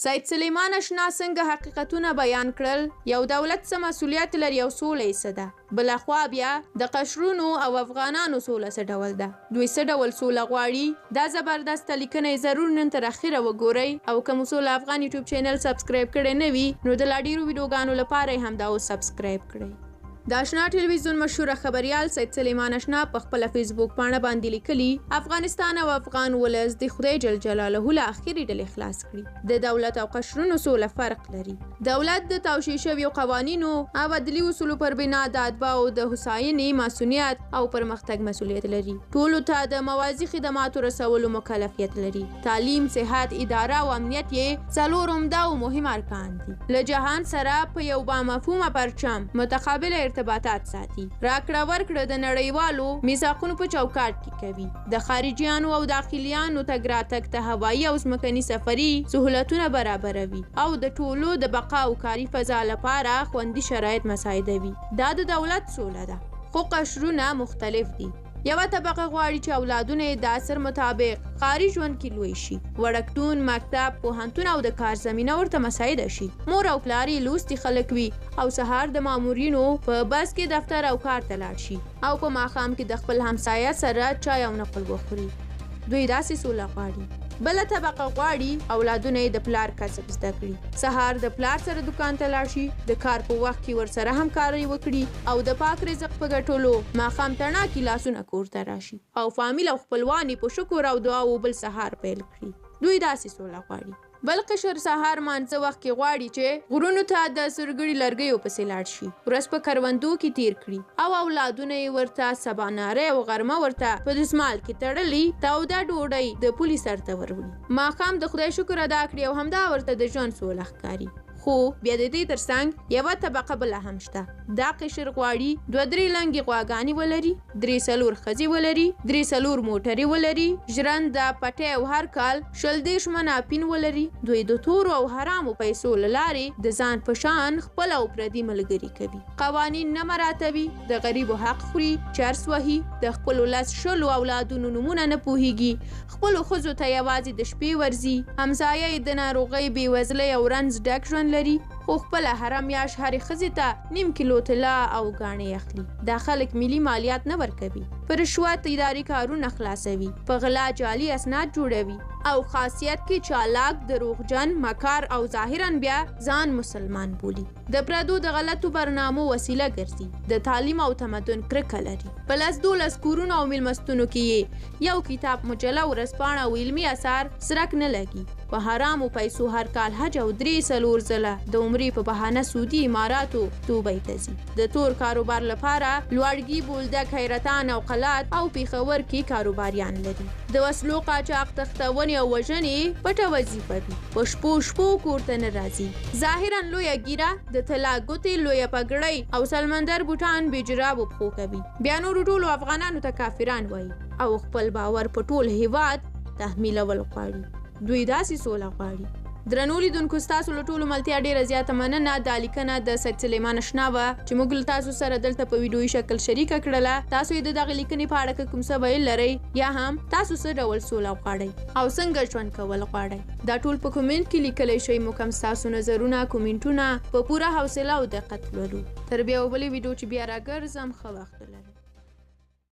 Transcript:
سید سلیمان اشنا څنګه حقیقتونه بیان کړل؟ یو دولت څه مسؤلیت لري او سوله یې څه ده؟ بلخوا بیا د قشرونو او افغانانو سوله څه ډول ده؟ دوی څه ډول سوله غواړي؟ دا زبردست لیکنه ضرور نن تر اخره وګورئ او که مو سوله افغان یوټیوب چینل سبسکرایب کړی نه وي نو د لا ډیرو ویډیوګانو لپاره یې همدا اوس سبسکرایب کړئ. د اشنا ټلویزیون مشهوره خبریال سید سلیمان اشنا په خپل فیسبوک پاڼه باندې لیکلي افغانستان او افغان ولس د خدای جل جلاله له اخري ډلې خلاص کړي. د دولت او قشرونو سوله فرق لري. دولت د توشیح شویو قوانینو او عدلي اصولو پر بنا د اتباعو د هوساینې مسؤلیت او پرمختګ مسؤلیت لري. ټولو ته د موازي خدماتو رسولو مکلفیت لري. تعلیم، صحت، اداره او امنیت یې څلور عمده او مهم ارکان دي. له جهان سره په یو بامفهومه پرچم متقابل ارتباطات ساتي. راکړه ورکړه د نړیوالو میثاقونو په چوکاټ کې کوي. د خارجيانو او داخليانو تګ راتګ ته هوایي او ځمکني سفري سهولتونه برابروي او د ټولو د بقا او کاري فضا لپاره خوندي شرایط مساعدوي. دا د دولت سوله ده. خو قشرونه مختلف دي. یوه طبقه غواړي چې اولادونه یې د عصر مطابق ښاري ژوند کې لوی شي. وړکتون، مکتب، پوهنتون او د کار زمینه ورته مساعده شي. مور او پلار یې لوستي خلک وي او سهار د مامورینو په بس کې دفتر او کار ته لاړ شي او په ماښام کې د خپل همسایه سره چای او نقل وخوري. دوی داسې سوله غواړي. بله طبقه غواړي اولادونه یې د پلار کسب زده کړي. سهار د پلار سره دکان ته لاړ شي، د کار په وخت کې ورسره همکاري وکړي او د پاک رزق په ګټلو ماښام تڼاکي لاسونه کور ته راشي او فامیل او خپلوان یې په شکر او دعاو بل سهار پیل کړي. دوی داسې سوله غواړي. بل قشر سهار مانځه وخت کې غواړي چې غرونو ته د سورګړي لرګیو پسې لاړ شي، ورځ په کروندو کې تیر کړي او اولادونه یې ورته سباناره او غرمه ورته په دسمال کې تړلي توده ډوډۍ د پولي سر ته وروړي. ماښام د خدای شکر ادا کړي او همدا ورته د ژوند سوله ښکاري. خو بیا د دې ترڅنګ یوه طبقه بله هم شته. دا قشر غواړي 2-3 لنګې غواګانې ولري، 3-4 ښځې ولري، 3-4 موټرې ولري، ژرنده، پټی او هر کال 20 منه اپین ولري. دوی د تورو او حرامو پیسو له لارې د ځان په شان خپل او پردي ملګري کوي. قوانین نه مراعاتوي، د غریبو حق خوري، چرس وهي، د خپلو 10 اولادونو نومونه نه پوهیږي، خپلو ښځو ته یوازې د شپې ورځي، همسایه یې د ناروغۍ، بېوزلۍ او رنځ ډک ژوند لري خو خپله هره میاشت هرې ښځې ته 1 کیلو طلا او ګاڼې اخلي. دا خلک ملي مالیات نه ورکوي، په رشوت اداري کارونه خلاصوي، په غلا جعلي اسناد جوړوي او خاصیت کې چالاک، دروغجن، مکار او ظاهرا بیا ځان مسلمان بولي. د پردو د غلطو برنامو وسیله ګرځي. د تعلیم او تمدن کرکه لري. په 10-12 کورونو او میلمستونو کې یې یو کتاب، مجله، ورځپاڼه او علمي اثار سرک نه لګي. په حرامو پیسو هر کال حج او 3-4 ځله د عمرې په بهانه سعودي اماراتو دوبۍ ته ځي. د تور کاروبار لپاره لوړګي، بولدک، حیرتان او قلات او پیښور کې کاروباریان لري. د وسلو قاچاق، تختونې او وژنې پټه وظیفه وي. په شپو کور ته نه راځي. ظاهرا لویه ګیره، د طلا ګوتې، لویه پګړۍ او سلمندر بوټان بې جرابو پښو کوي. بیا نورو ټولو افغانانو ته کافران وایي او خپل باور په ټول هیواد تحمیلول غواړي. دوی داسې سوله غواړي. درنو لیدونکو، ستاسو له ټولو ملتیا ډیره زیاته مننه. دا لیکنه د سید سلیمان اشنا وه چې موږ له تاسو سره دلته په ویډیویي شکل شریکه کړله. تاسو یې د دغې لیکنې په اړه کوم څه ویل لرئ یا هم تاسو څه ډول سوله غواړئ او څنګه ژوند کول غواړئ، دا ټول په کومنټ کې لیکلی شئ. موږ هم ستاسو نظرونه، کومنټونه په پوره حوصله او دقت لولو. تر بیا بلې ویډیو چې بیا راګرځم، ښه وخت ولرئ.